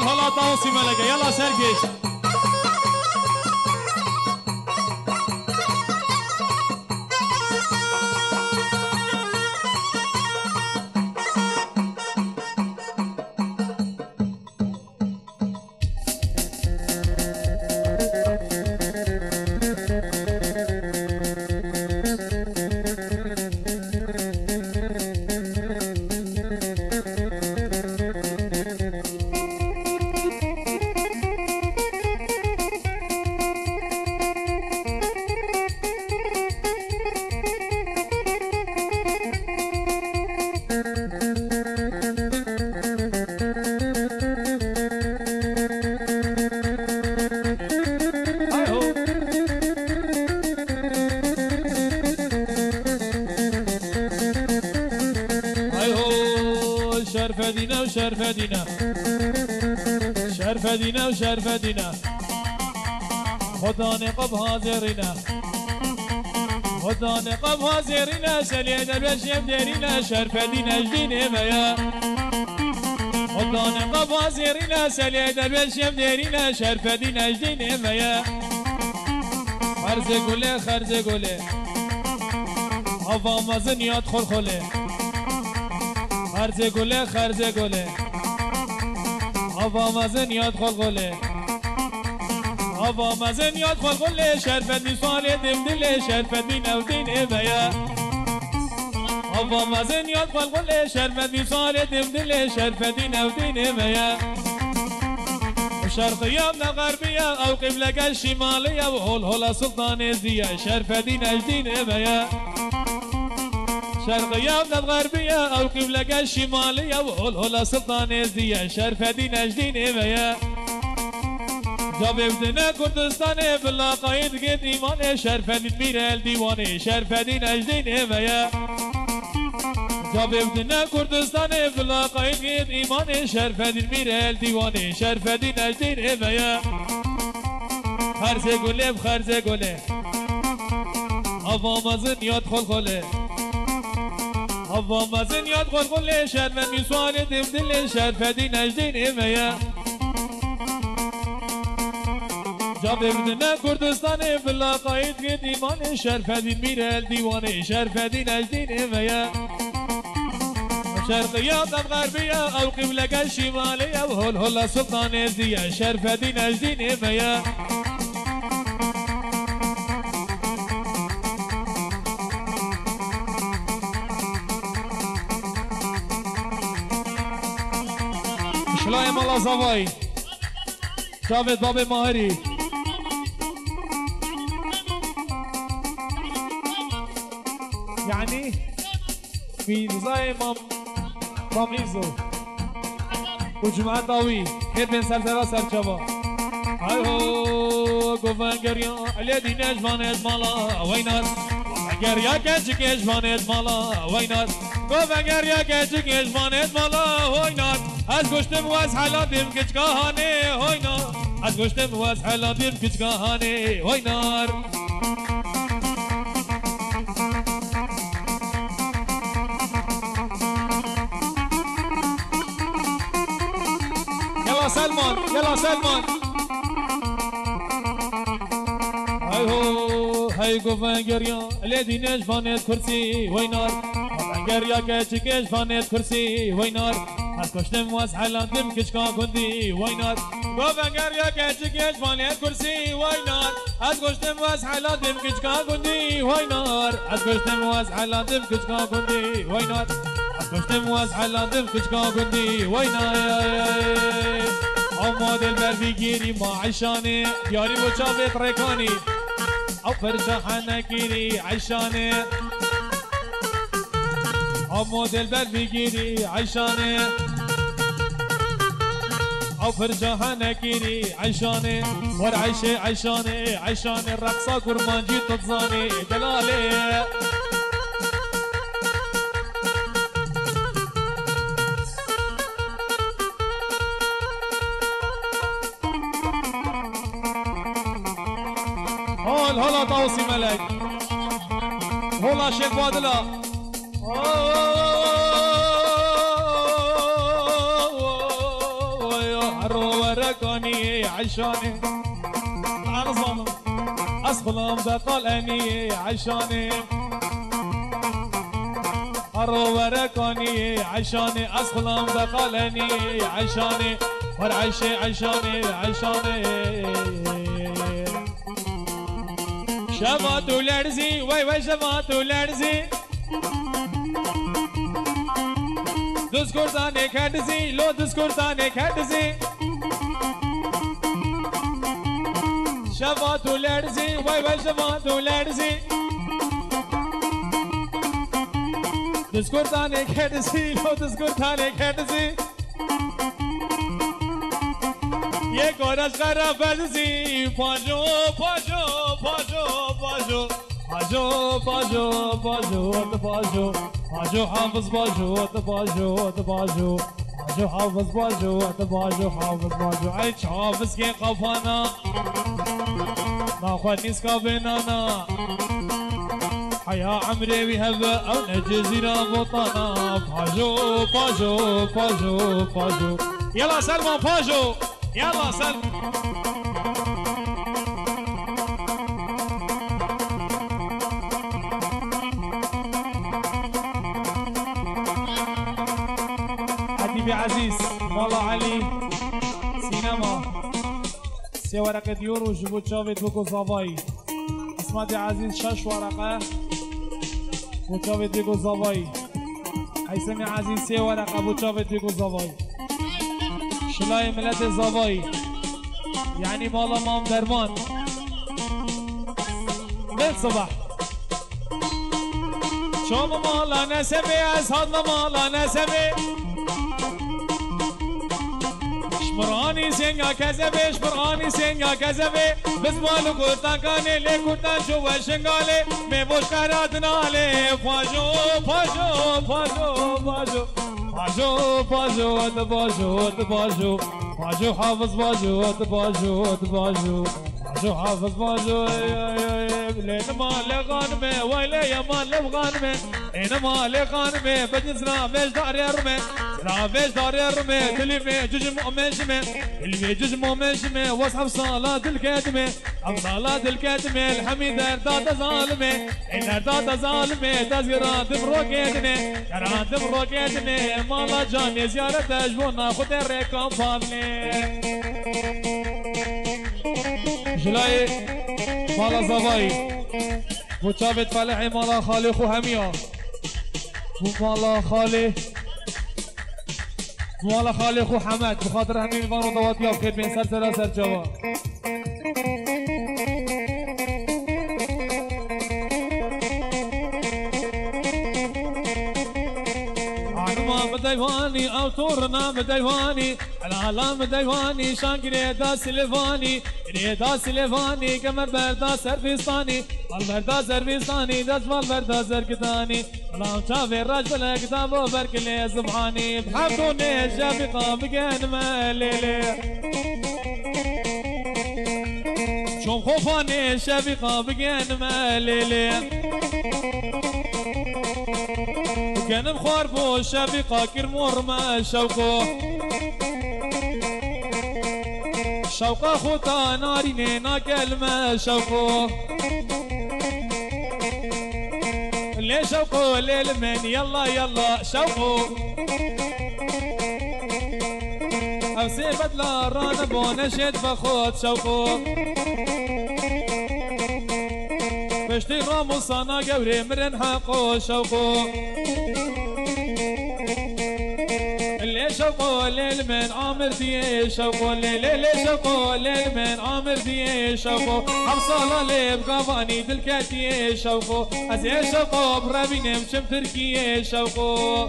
هلا طاوسي ملقه يلا سرقش شرفدينا وشرفدينا شرفدينا وشرفدينا خدا نقب هازرنا خدا نقب هازرنا سليد الوشيم ديرنا شرفدينا جدين ميا خدا نقب هازرنا سليد الوشيم ديرنا شرفدينا جدين ميا خرز قولي خرز قولي هوا مزن يدخل خلي خرزه گله خرزه گله هوا مزن يدخل گله هوا مزن يدخل گله شرفت میسال دم دل شرفت می نودین امیا هوا مزن يدخل گله شرفت میسال دم دل شرفت می نودین امیا شرقية من غربية او قبلك الشمالية وهول هولا سلطان الزيا شرفتي نجدين اميا شرقية من الغربية أو قبلك الشمالية وهولهولا سلطان الزيا شرفتي نجدين إميا جاب ابدنا كردستان بالله قايد قد إيمان شرفتي المير الديواني شرفتي نجدين إميا جاب ابدنا كردستان بالله قايد قد إيمان شرفتي المير الديواني شرفتي نجدين إميا خرزه قولي بخرزه قولي هوا مزن يدخل خلي هوا مزن يدخل كل شهر من يسوال دل شرفتي نجدين إميا جاب ابننا كردستان بالله قايد قد إيمان شرفتي المير الديواني شرفتي نجدين إميا شرقية غربية أو قبلك الشمالية وهولهولا سلطان الزيا شرفتي نجدين إميا شلاي مالا زواي جاوید باب ماهری يعني ميزاي ماميزو وجمعة طاوي خير بين سرسرة سرچوا هايو گوفنگریا علی نجوان ادمالا وينار گریا کچک اجوان ادمالا وينار گوفنگریا کچک اجوان ادمالا وينار از گشتم و از حالاتم کچکاهانه وينار از گشتم و از حالاتم کچکاهانه وينار يلا سلمان يلا سلمان هاي هو هاي گوفنگریا لدی نجوانت کرسی وينار گوفنگریا کچک اجوانت کرسی وينار از کشتم و از حالاتم کچکا کندی وينار گوفنگریا کچک اجوانت کرسی وينار از کشتم و از حالاتم کچکا کندی وينار از کشتم و از حالاتم کچکا کندی وينار از کشتم و از حالاتم کچکا کندی وينار اما دل بر بگیری ما عشانه یاری و چاوت رکانی او فرجحنا كيري عشاني عمود البلد بيجيري عشاني او فرجحنا كيري عشاني ورعيشي عشاني عشاني الرقصة كرمانجي تتزاني دلالي هلا طاوسي ملك هلا شيخ بادلا حرو وركاني عشاني انا ظالم اسخلهم دقلاني عشاني حرو وركاني عشاني اسخلهم دقلاني عشاني ورعيشي عشاني شبات ولرزي وي شبات ولرزي دسكورتاني كدزي لو دسكورتاني كدزي شبات ولرزي وي شبات ولرزي دسكورتاني كدزي لو دسكورتاني كدزي ये गोरस करा बरसी पाजो पाजो पाजो पाजो पाजो पाजो पाजो पाजो पाजो हाफिज पाजो पाजो पाजो पाजो हाफिज पाजो पाजो हाफिज पाजो आई हाफिज के कफाना ناخذ نسكا بيننا حيا عمري بهبه او نجزيرا بطانا باجو باجو باجو باجو يلا سلمان باجو يلا سلم حبيبي عزيز والله علي سينما سي ورقة يورو جبو تشافيت بوكو زافاي اسمعتي عزيز 6 ورقة بوتشافيت بوكو زافاي هيثمي عزيز 3 ورقة بوتشافيت بوكو زافاي شلاي ملت زافاي يعني مالا مام درمان من صبح شوم مالا نسبي اسهدنا مالا نسبي شمراني سينجا كذبي شمراني سينجا كذبي بس مالو كورتان كاني لي كورتان شو شنغالي ميبوش كاراتنا لي فاجو فاجو فاجو فاجو باجو باجو باجو باجو باجو حافظ باجو باجو باجو باجو حافظ باجو لين ما لغانمه ويلي يا ما لغانمه اين ما لغانمه بجزنا مش دار يرمي زرا مش دار يرمي تلمي جوج مؤمنشمه تلمي جوج مؤمنشمه واصحاب صلاه الكتمه ام صلاه الكتمه الحميد داد ظالمه ان داد ظالمه تزرات بروكيتني كرات بروكيتني مالا جاني زيارة جبونا خد الرقم فاضلي جلاي مالا زباي متشابت فلحي مالا خالي خو هميا مالا خالي مالا خالي خو حمد بخاطر همين فانو دواتي افكر بين سر سر جوا ديواني او تورنا بديواني العالم ديواني شانكري دا سليفاني ريدا سليفاني كمر بردا سرفيستاني البردا سرفيستاني دجمال بردا زركتاني لام شافي الرجل كتابه بركلي سبحاني بحبوني شافقه بقين ماليلي شوم خوفاني شافقه بقين ماليلي كان مخوار بو شافقه كرمور ما شوقه شوقه خوتا ناريني ناكلمه شوقه ليه شوقه للمن يلا يلا شوقه أوسي بدلا رانا بونشت بخوت شوقه بشتي راموس أنا قوري مرن حقه شوقه اللي يا شوقو الليل من عامر دي شوقو الليل شوقو الليل من عامر دي شوقو حمصالة لي بقافاني دلكاتي شوقو أزي شوقو برابيني مشم تركي شوقو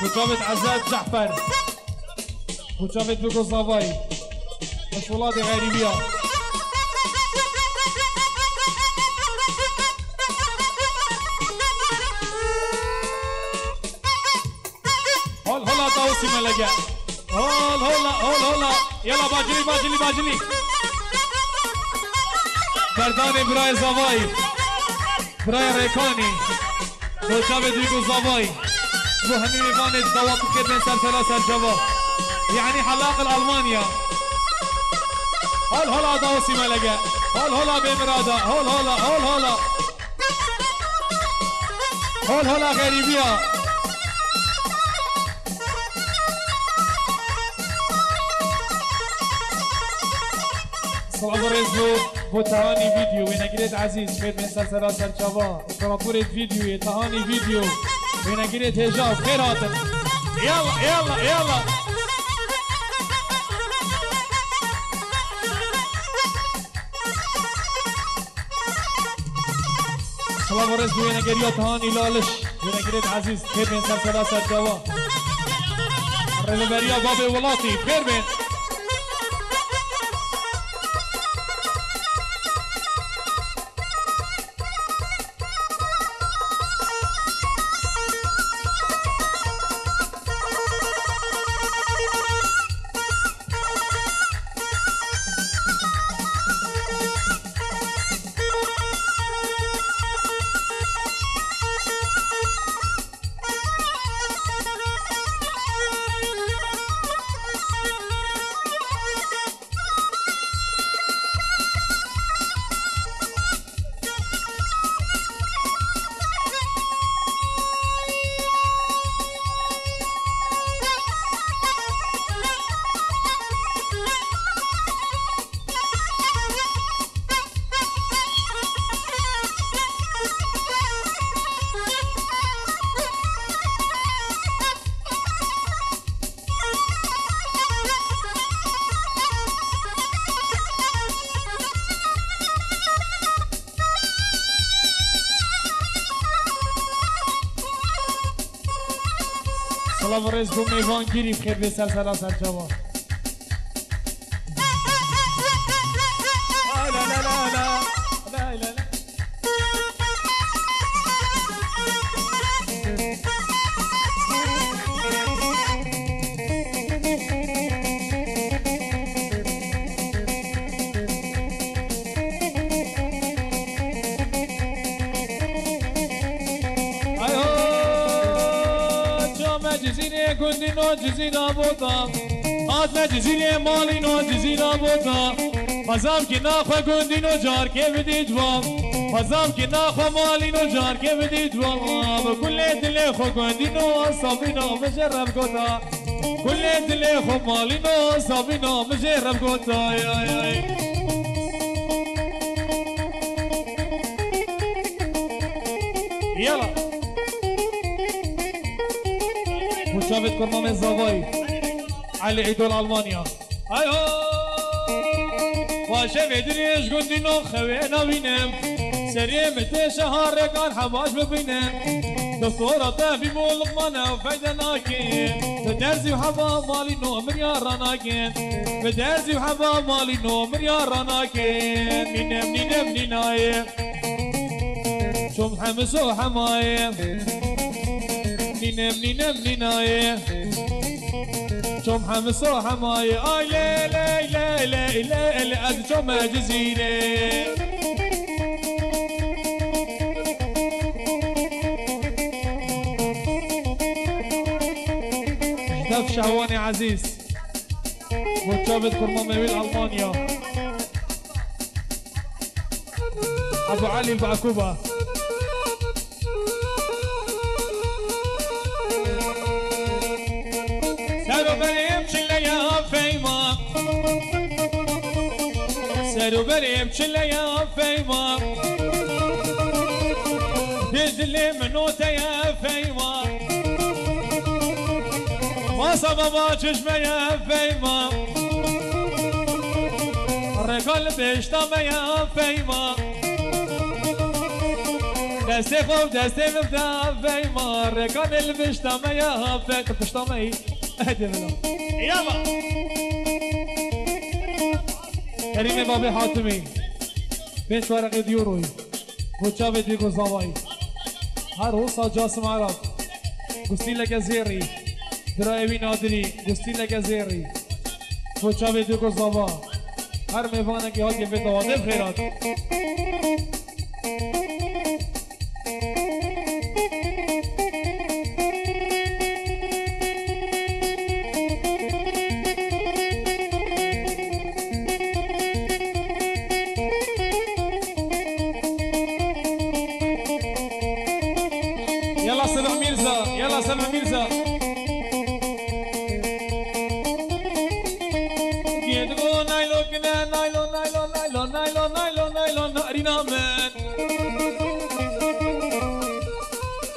وجابت عزاد جعفر وجابت بقو صافاي مش ولادي غريبية هلا طاوسي ملقا هلا يلا باجلي برداني براي زافاي براي ريكاني وشابت بيقو زافاي وهني فاني دوات كدن سلسلة سرجبا يعني حلاق الألمانيا هلا طاوسي ملقا هلا بمرادا هلا غريبية صلاه الرزق بوتهاني فيديو وين قريت عزيز خير من سلسلة سرجبا صلاه فيديو تهاني فيديو وين قريت هجاب خير هاتف يلا صلاه الرزق وين قريت تهاني لالش وين قريت عزيز خير من سلسلة سرجبا الرلبريا بابي ولاتي خير من صلاة الرزق وميفان گیری بخیر به سلسله سرجبا لا گندینو جزینا بودا آتنا جزیره مالینو جزینا بودا فزام که ناخوا گندینو جار که بدی جواب فزام که ناخوا مالینو جار که بدی جواب کل دل خو گندینو صابینو مجرب گودا کل دل خو مالینو صابینو مجرب گودا يلا مشابه كرمام الزواي علي عيدول ألمانيا ايو واشفه دريش قندينو خوينا بينم سريع متى شهر كان حباش ببينم دكتورة طبيب ولقمانة وفايدة ناكين بدرزي وحبا مالي نو مليار ناكين بدرزي وحبا مالي نو مليار ناكين نينم نينايم شوم حمسو حمايم نينم نينايم شوم حمسو حمايم اي لا لا لا لا لا لا شوم جزيرة دف شهواني عزيز متشابه كرمامي ألمانيا أبو علي البعكوبة سارو بريم شليا فيما سارو بريم شليا فيما اللي منوته يا فيما ما صبابا چشمه يا فيما الرجال بيشتم يا فيما دستي خوب دستي مبدا فيما الرجال اللي بيشتم يا فيما بيشتم ايه اهدي بلا يلا كريم بابي حاتمي بيت ورقه ديوروي وتشافي ديكو زواي هروسا جاسم عرب قستي لك زيري درايبي نادري قستي لك زيري وتشافي ديكو زوا هر ميفانا كي هاتي بيت واضح بخيرات يلا سلمى ميرزا يلا سلمى ميرزا كيدغو نايلو كنا نايلو نايلو نايلو نايلو نايلو نايلو نارينا من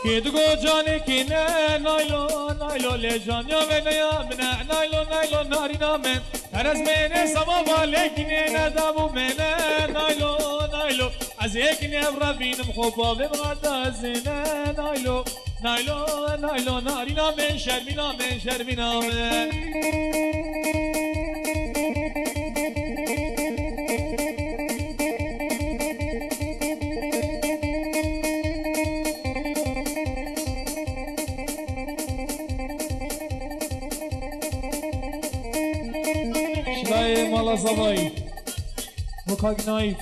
كيدغو جاني كنا نايلو نايلو لجان يا بنيا منا نايلو نايلو نارينا من هرز من سبابا لكن ندابو من نايلو نايلو عزيك نبرا بين مخوبا ببغادا زينا نايلو نايلو نايلو نارينا من شرمينا من شرمينا من شلاي مالا زواي وكاك نايف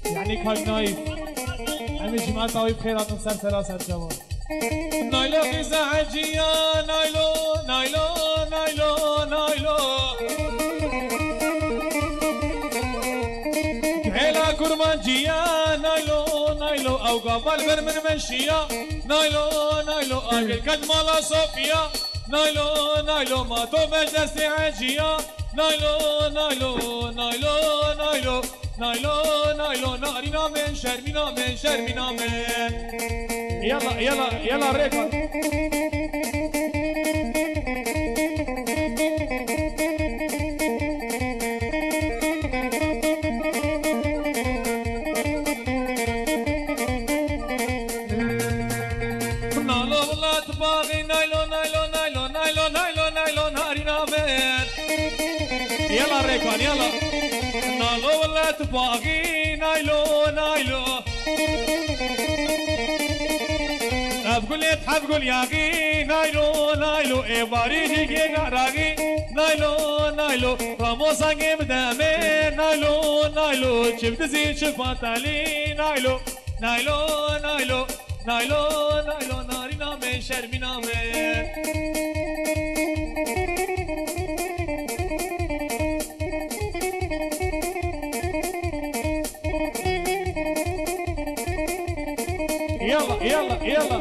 يعني كاك نايف عمي جماعة طاوي بخيرات نصر سلاسة جواب نايلو قيزة عجية نايلو نايلو نايلو نايلو كحيلة كرمانجية نايلو نايلو أو قبل برمن منشية نايلو نايلو أجل كد مالا صوفيا نايلو نايلو ما تو مجلس عجية نايلو نايلو نايلو نايلو نايلو نايلو نارينا من شرمينا من شرمينا من يلا يلا يلا ريكا نايلو والله تباغي نايلو نايلو نايلو نايلو نايلو نايلو نارينا من يلا ريكا يلا نايلو والله تباغي نايلو نايلو أبقول تحبقول ياغي نايلو نايلو إباريجي كي راغي نايلو نايلو راموسا جيم دامي نايلو نايلو شفت زي شفاتالي نايلو نايلو نايلو نايلو نايلو نارينا من شرمينا من يلا يلا يلا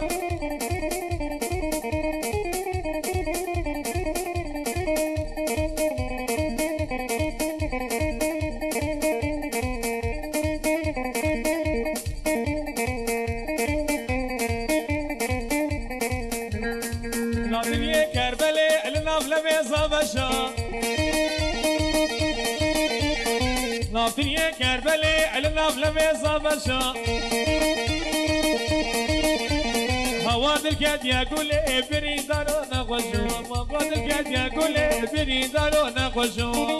ناظرية كربلاء النافلة بيزا بشا ناظرية كربلاء النافلة بيزا بشا هواد الكاد يقول ابني دارو نخشو هواد الكاد يقول ابني دارو نخشو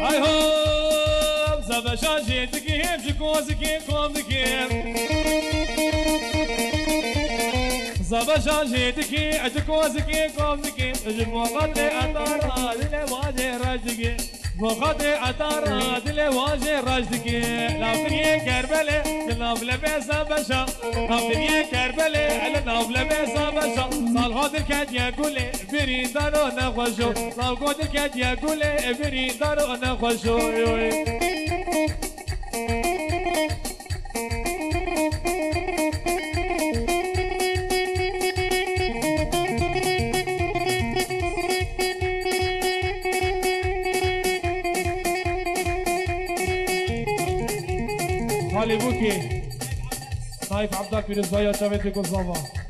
اي هوب زبشا جيتك يمشي كوزك كوزك زبشا جيتكي اتكوزكي كوزكي المغطي اتارا دلواجه راجدكي مغطي اتارا دلواجه راجدكي لافريه كربله لنافله بيسا بشا لافريه كربله لنافله بيسا بشا صال هادر كاد يقولي برين دارو نخشو صال هادر كاد يقولي برين دارو نخشو حالي بوكي نايف عبدك في رزايا شافتي كوزافا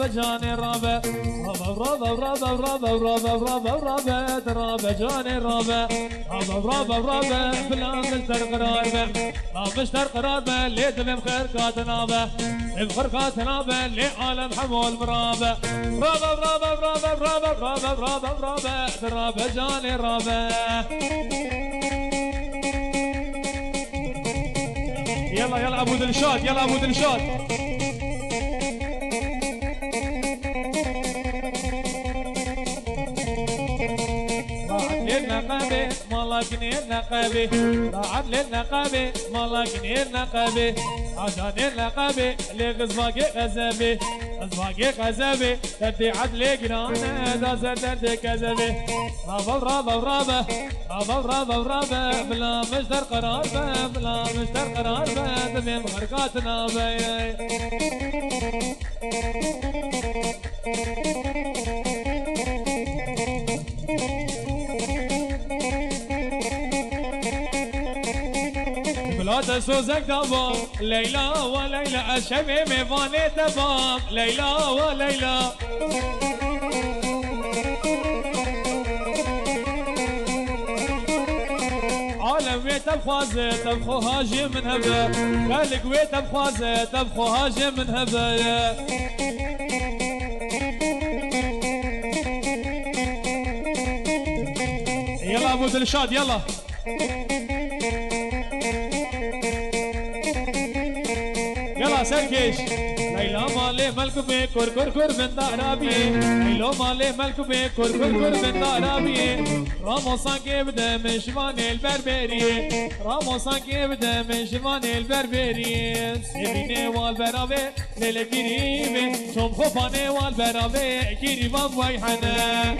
جاني رابع رابع جاني رابع رابع بلا مشتر قرار مشتر قرار لي دم خيركات نابع بخيركات نابع لي عالم حمول مرابع رابع جاني رابع يلا يلا ابو دلشاد يلا ابو دلشاد للنقابة مالكني النقابة راعد للنقابة مالكني النقابة عشان النقابة لغزباقي غزابي غزباقي غزابي تدي عدلي قرانا دازة تدي كذبي رابا بلا مشتر قرار بلا مشتر قرار دمي مغرقاتنا بي لا تسوزك دبام ليلى وليلى الشبي ميفاني تبام ليلى وليلى عالم ويت بخوازه تبخو هاجي من هبه قالك ويت بخوازه تبخو هاجي من هبه يلا ابو دلشاد يلا يلا سركش ليلى مالي ملك بي كور كور كور من دارابي ليلى مالي ملك بي كور كور كور من دارابي راموسان كي بدا من شمال البربري راموسان كي بدا من شمال البربري سيبيني والبرابي للكريم شوم خوفاني والبرابي كريم ويحنا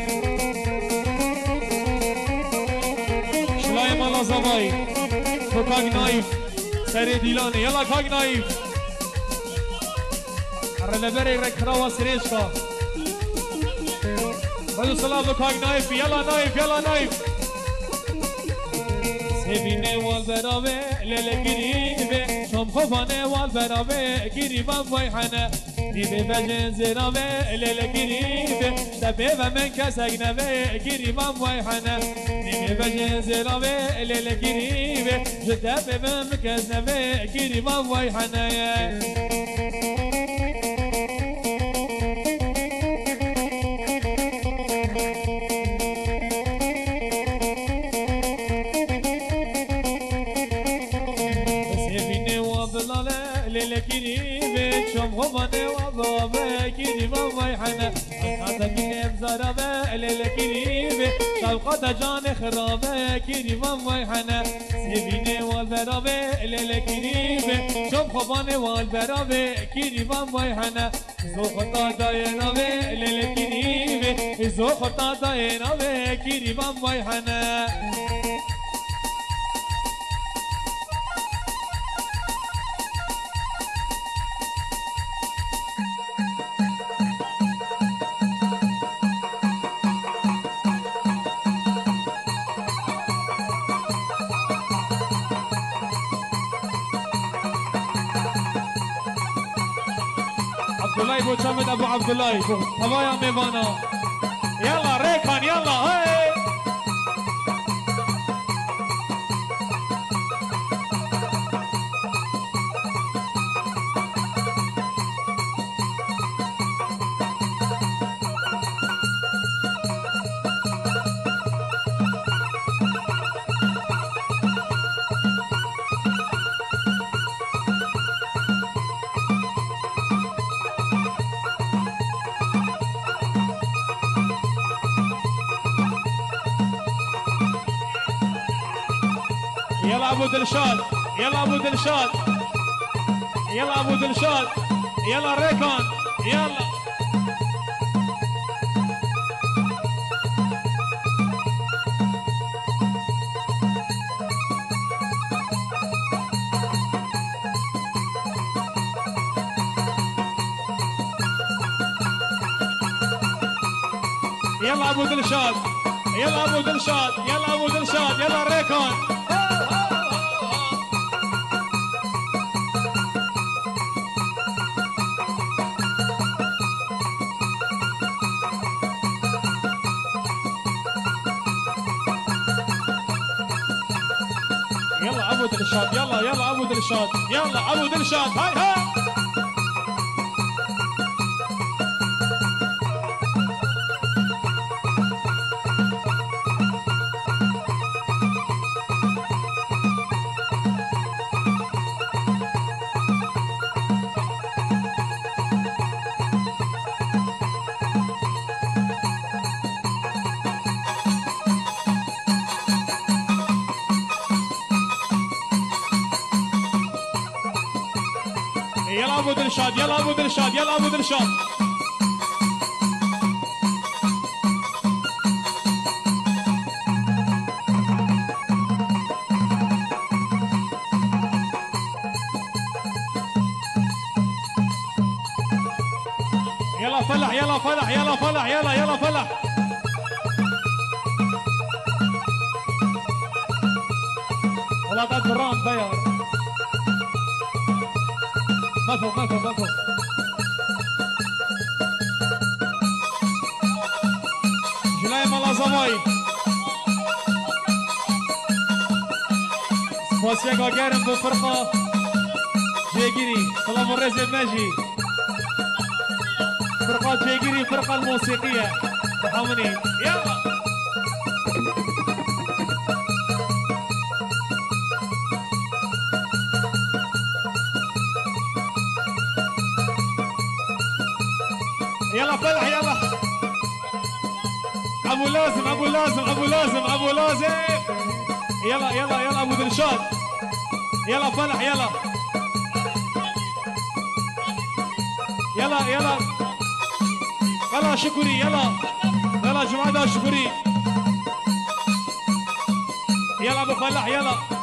شلاي مالا زباي فكاك نايف سري ديلاني يلا كاك نايف رلبري ركراوا سريشكا بدو سلام كاك نايف يلا نايف يلا نايف سيبيني والبرابي للكريم شوم خوفاني والبرابي كريم ويحنا ديبي بجن زرابي للكريم دبي ومن كسك نبي كريم ويحنا ديبي بجن زرابي للكريم جدبي ومن كسك نبي كريم ويحنا غماني وضابا كيري وضيحنا الخاتم كيف زرابا للكريم شوقات جاني خرابا كيري وضيحنا سيبيني والبرابا للكريم شوف خباني والبرابا كيري وضيحنا زوختا دايرابا للكريم زوختا دايرابا كيري وضيحنا عبد الله بو شامد ابو عبد الله هوايا ميفانا يلا ريكان يلا هاي يلا ابو دلشاد يلا ابو دلشاد يلا ابو دلشاد يلا ريكون يلا يلا ابو دلشاد يلا ابو دلشاد يلا ابو دلشاد يلا ريكون يلا ابو دلشاد يلا يلا ابو دلشاد يلا ابو دلشاد هاي هاي يلا ابو دلشاد يلا ابو دلشاد يلا ابو دلشاد يلا فلح يلا فلح يلا فلح يلا يلا فلح والله قاعد بالراوند بيا مفهوم جلاي مالا زماي سپاسیا گاگرم بو فرقا جيگيري سلام الرزق ماجي فرقا جيگيري فرقا الموسيقية تحامني يلا يلا فلح يلا ابو لازم ابو لازم ابو لازم ابو لازم يلا يلا يلا ابو دلشاد يلا فلح يلا يلا يلا يلا شكري يلا يلا جماعة شكري يلا ابو فلح يلا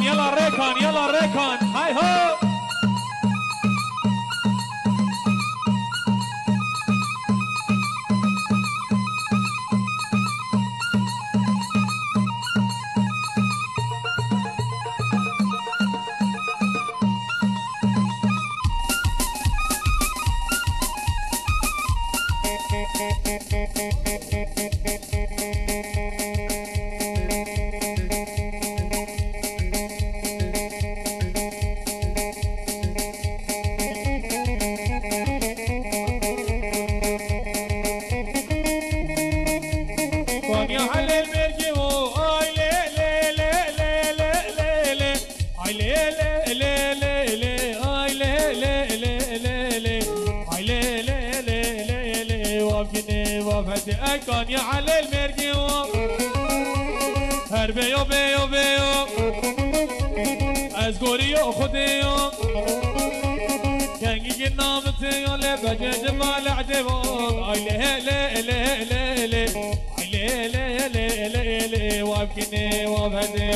يلا ريكون يلا ريكون هاي هو كان يا علي المرقي هربيو بيو بيو ازغوريو خديو كانجي نامتيو لبجج مال عدبو اي له له له له له اي له له له له وابكني وابهدي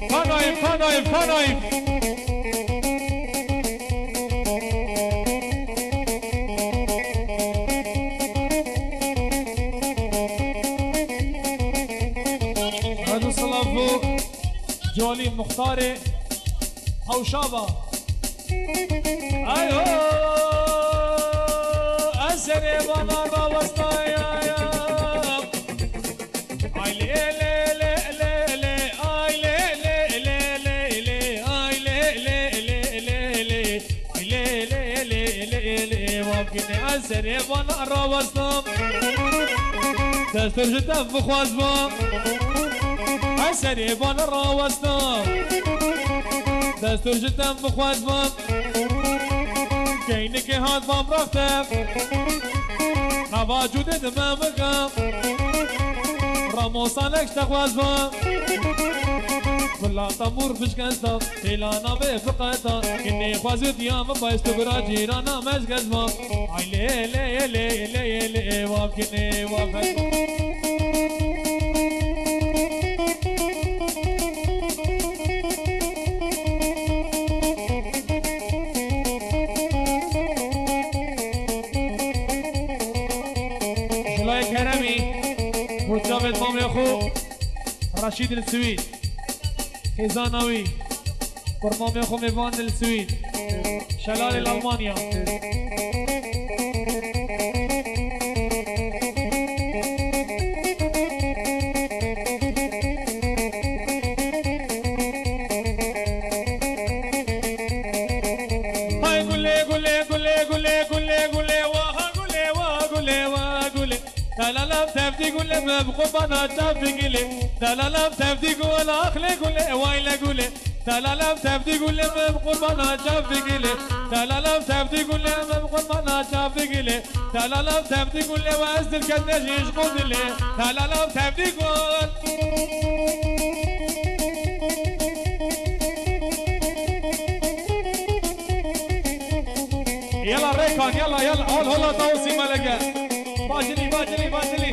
فنايف فنايف فنايف جولي مختاري حوشابة ايوه اسري بنار بوسطايا اي لي لي لي لي اي لي لي لي لي اي لي لي لي لي اي لي لي لي وابكني عسري وانا راوستم دستور جدا بخوازبم عسري وانا راوستم دستور جدا بخوازبم كينك هاد بام رفتم نوا جودت ما بقم راموسانك تخوازبم كلا تمور بشكنتا تلانا بفقتا كني خوازت يام بايست براجيرانا مشكزما اي لي لي لي لي لي وابكني وابكني جلاي كرمي مجابد مامي اخو رشيد السويد خزانوي برمامي اخو ميفان السويد شلال الالمانيا هاي قولي قولي قولي قولي قولي قولي وها قولي وها قولي وها قولي تلالا تفتي قولي بقبانا تفتي قولي تلالا تفتي قول اخلي قولي وايلا قولي تلالا تفتي قولي بقبانا تفتي قولي تلالا تفتي قولي بقبانا تفتي قولي تلالا تفتي قولي وازد الكدنج يشقود لي تلالا تفتي قول يلا ريكان يلا يلا هول هولا توصي ملقا باجلي باجلي باجلي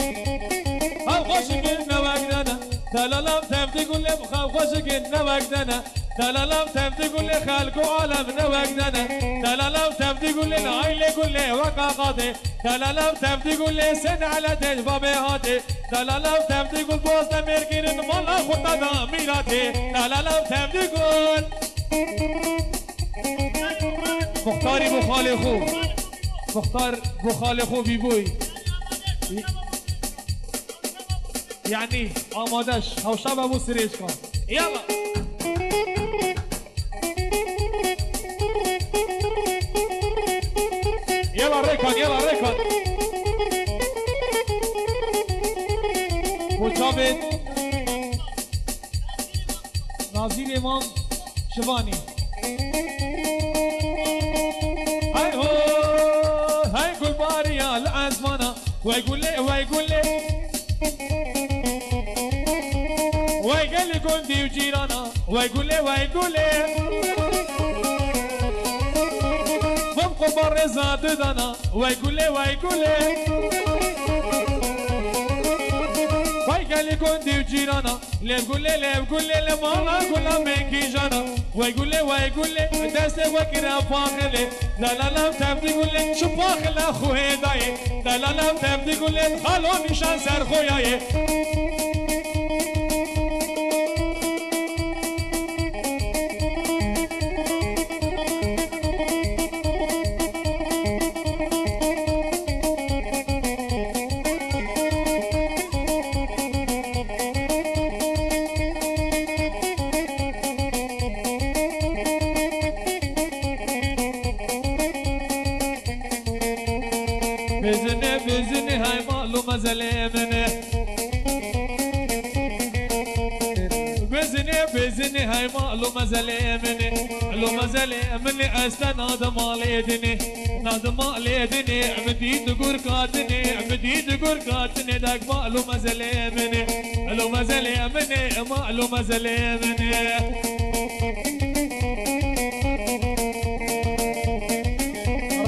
هاو خوشك وقتنا تلالا تفتي قول لي بخاو خوشك وقتنا تلالا تفتي قول لي خلقو عالمنا وقتنا تلالا تفتي قول لي العيلة قول لي وقا قاضي تلالا تفتي قول لي سن على دج بابي هاتي تلالا تفتي قول بوزنا ميركين مالا خطنا ميراتي تلالا تفتي قول مختاري بخالي خو مختار بخالي خو بيبوي يعني آمادش او شب ابو سريش کن يلا يلا ريكان يلا ريكان مجابد نازل امام شباني هاي هو هاي كل باريا العزمانة ويقول لي ويقول لي ويقول لي كنتي وجيرانا ويقول لي ويقول لي فوق بر زاد دانا ويقول لي ويقول لي ويقول لي كنتي وجيرانا ليه بقول لي ليه بقول لي لما انا كلها منكي جانا ويقول لي ويقول لي دسته وكرا فاخلي لا لا لا تبدي قول لي شو فاخل اخو هدايه لا لا لا تبدي قول لي خلو نشان سر خويايه بزني هاي مالو مزلمني بزني هاي مالو مزلمني استناد ماليدني ناد ماليدني عمدي تقول كاتني داك مالو مزلمني مالو مزلمني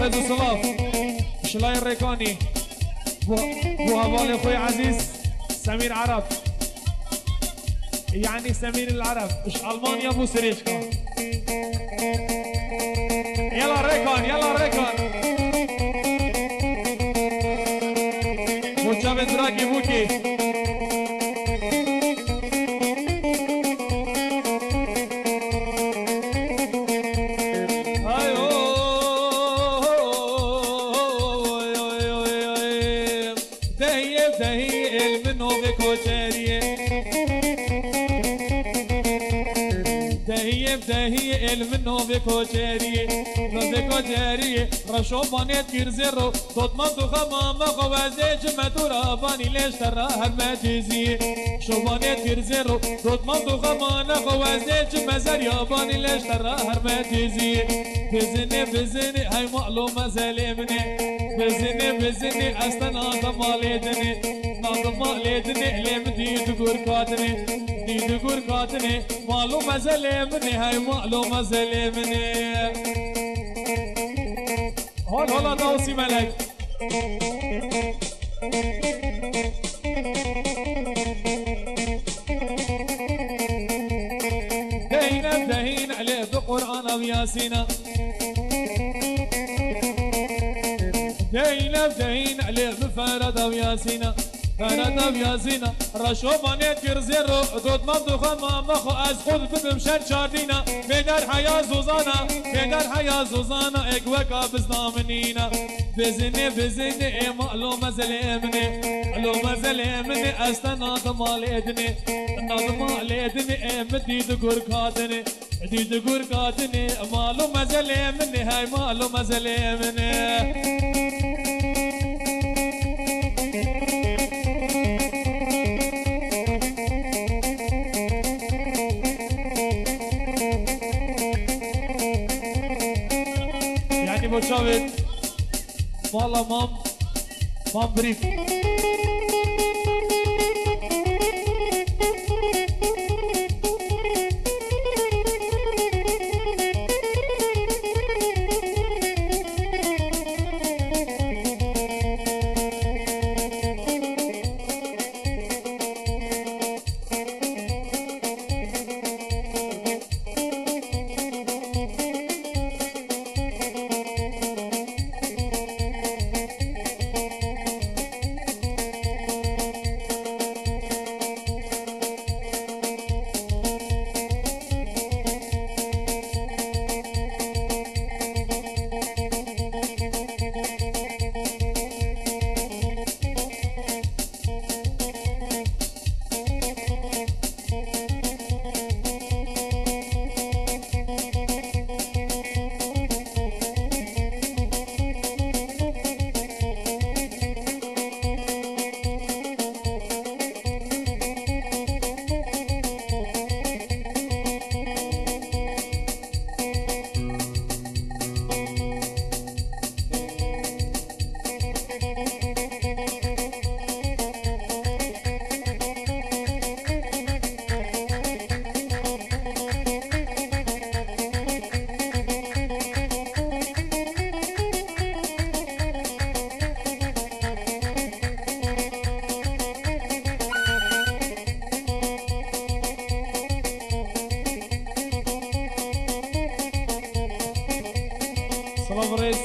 رضو صلاف شلاي الريكاني بو هوالي اخوي عزيز سمير عرب يعني سمير العرب مش المانيا ابو سريشكا يلا ريكان يلا ريكان مجابد راكي بوكي دهی علم نوی کوچری نوی کوچری رشوبانیت گرزیرو دوتمان تو خمام خوازه جمدور آبانی لشتر هر مجیزی شوبانیت گرزیرو دوتمان تو خمان خوازه جمزر یابانی لشتر هر مجیزی بزنی بزنی های معلوم زلیمنی بزنی بزنی اصلا آدم آلیدنی آدم آلیدنی لیم دید گور کاتنی دید گور کاتنی معلوم زلیمنی های معلوم زلیمنی حالا داوسی ملک دهين عليه بقرآن أو ياسين دهين عليه بفرد أو ياسين فرد أو ياسين رشوبانيت كرزيرو دوت ممدوخة مامخو از خود بدم شر چاردينا بدر حيا زوزانا بدر حيا زوزانا اقوكا بزنامنينا بزني بزني معلومة زليمني معلومة زليمني استنا دماليدني دماليدني مديد قرقاتني مديد قرقاتني معلومة زليمني هاي معلومة زليمني يعني بوشاوت والله مام بريف سلام رئيس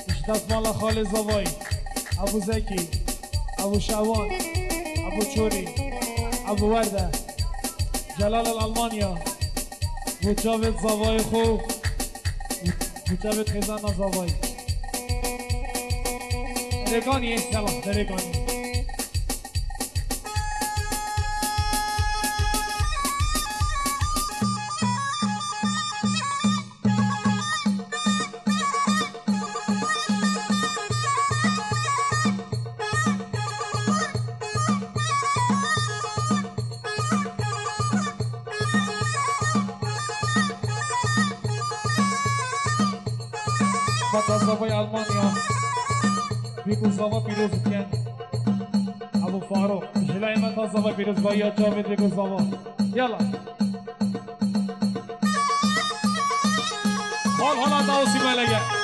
اشتاف مالا خالد زواي ابو زكي ابو شعوان ابو چوري ابو ورده جلال الالمانيا مجاوب زواي خو مجاوب خزان زواي درگانی يلا درگانی زاوای آلمانیا بیگو زاوا پیروز کن ابو فاروق جلای من تا زاوا پیروز با یا جاوید بیگو زاوا یلا حالا داوسی ملگه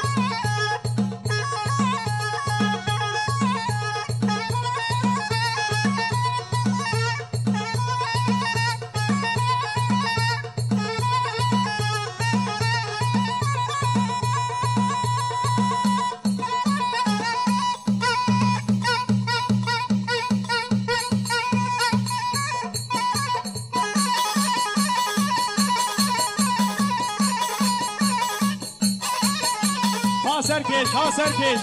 سرکش ها سرکش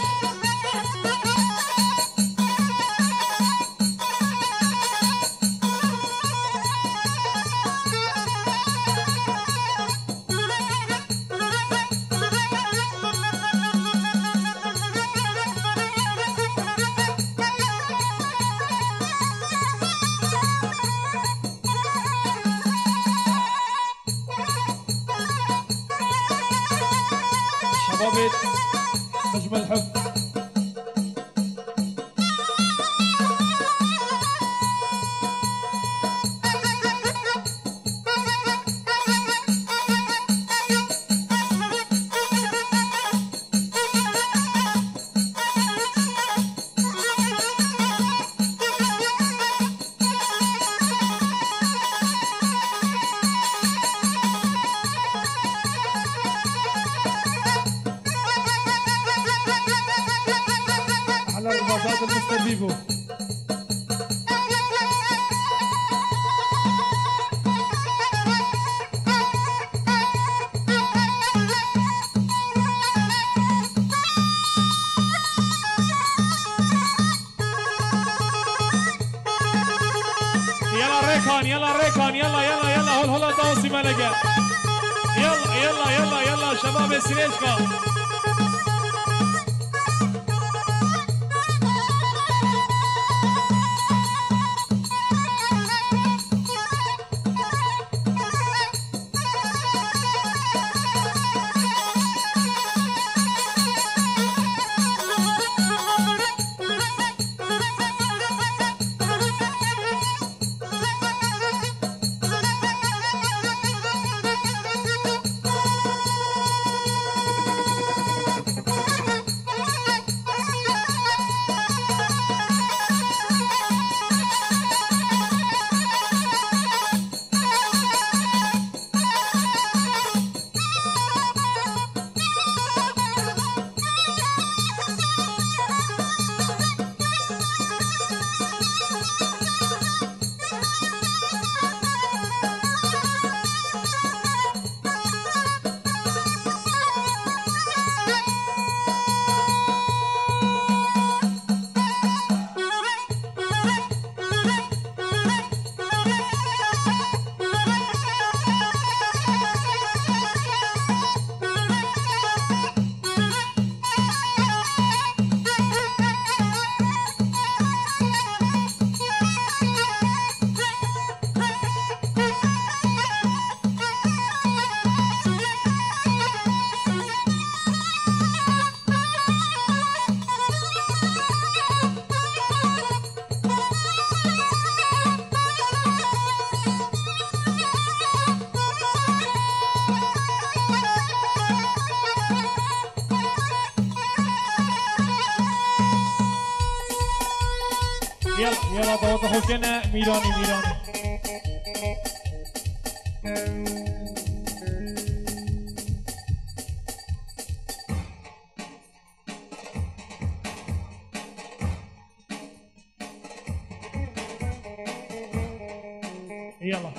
شباب نجم الحب. مستر بيبو يلا ريكان يلا ريكان يلا يلا يلا هول هولا دوسي ملقا يلا يلا يلا يلا شباب السريشكا يلا دعوت خوشنا ميراني ميراني يلا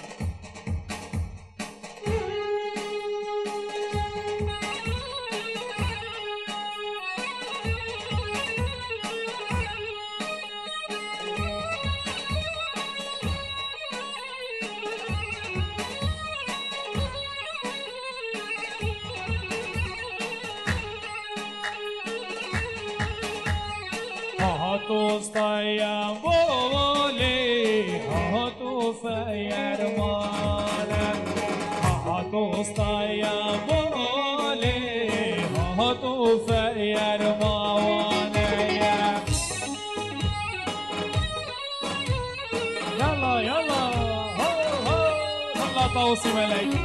تو سایا بولی ها تو سایر مالا ها تو سایا بولی ها تو سایر مالا يلا يلا هو هو الله توصي عليك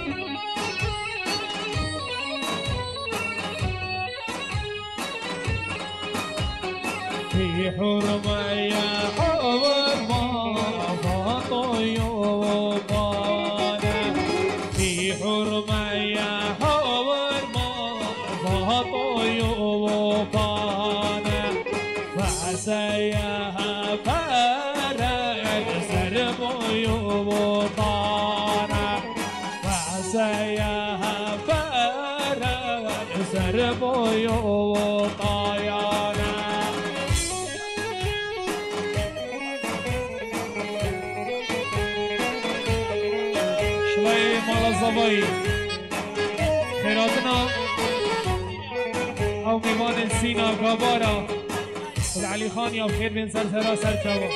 في حرمة يا حرمة فطيوبانا في حرمة يا حرمة فطيوبانا فعسيها فرد سرب يوبانا فعسيها فرد سرب يوبانا مال الزباين خيراتنا او ميوان سينا غبارا والعلي خان يا بخير بن سلسلة سلسلة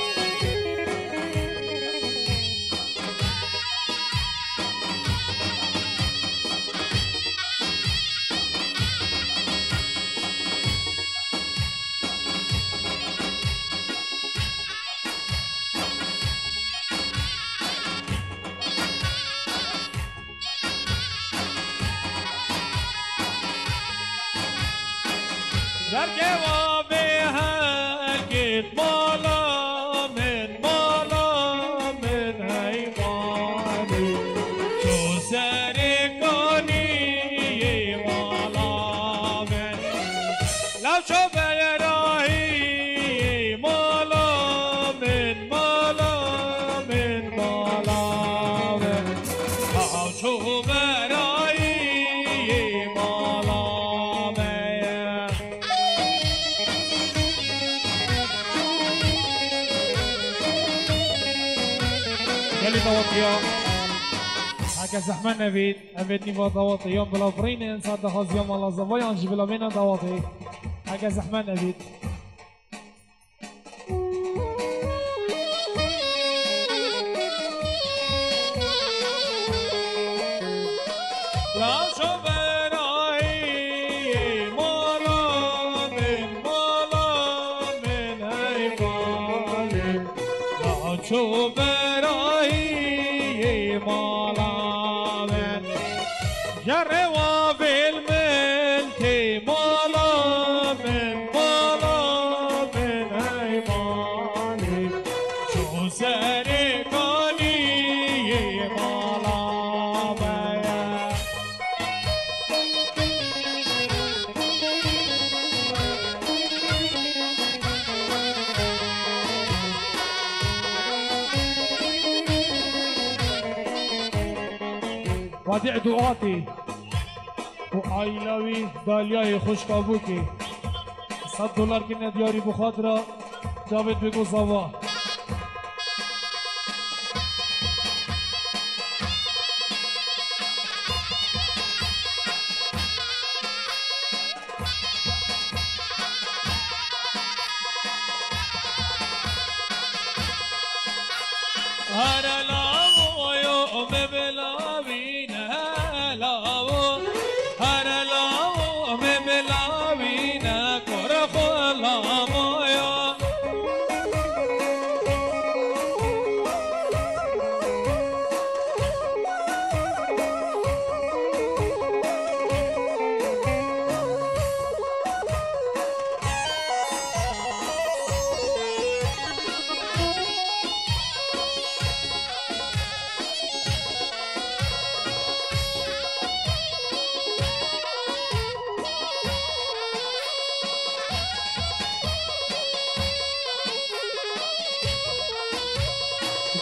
درگوا به هرگت مالا من حیوانی چو سرکانی مالا من لو چو برایی مالا من لو چو برایی مالا يلي ضوطيام هكا زحمة نبيت أبيتني بضوطيام بلا برين إنسان دخاز يوم الله زوايان جبلا منا ضوطي هكا زحمة نبيت لا شو براي مالا من هيفالي لا شو مالا من جروا في الملتي مالا من هيماني شو سرقاني مالا وديع دعاتي وعائلوي دالياي خوش كابوكي $100 كنا دياري بخاطرة جاوید بگو زوا هر لاو يوم بلاوين هلاو هر لاو بلاوين كرخ لامايا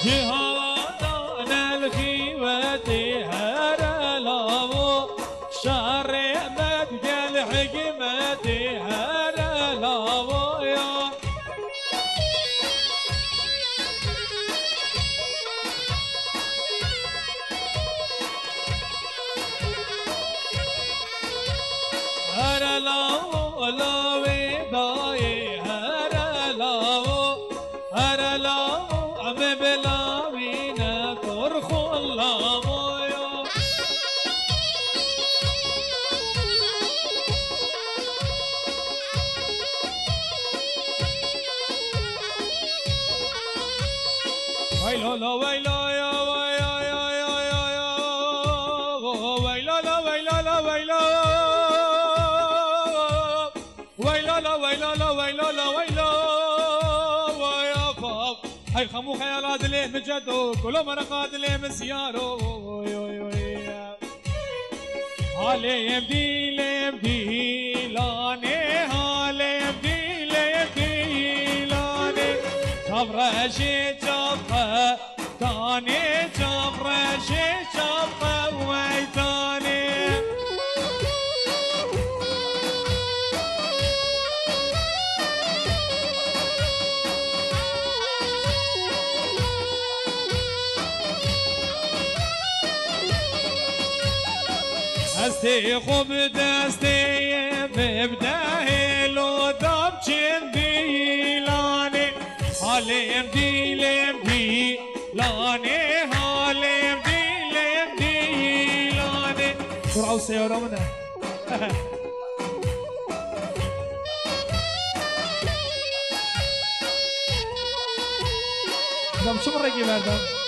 جهان الخيوة هرلاو شر مدقل حكمة هرلاو يا هرلاو لاوي داي هرلاو عم بلاوينا كرخ اللامايا ويلا لا ويلا يا ويا يا يا يا يا ويلا لا ويلا لا ويلا ويلا لا ويلا لا ويلا لا ويلا هاي خمو خيالات ليه مجدو كل مرقات ليه مسيارو هالي يمدي لاني هالي يمدي لاني جبرشي جبه تاني جبرشي جبه ويتاني دستی خوب دستی مبدأ لو دم چندی لانه حالم دیلم دی لانه حالم دیلم دی لانه سرعه السيارة منها دم شو مرة يجي بردم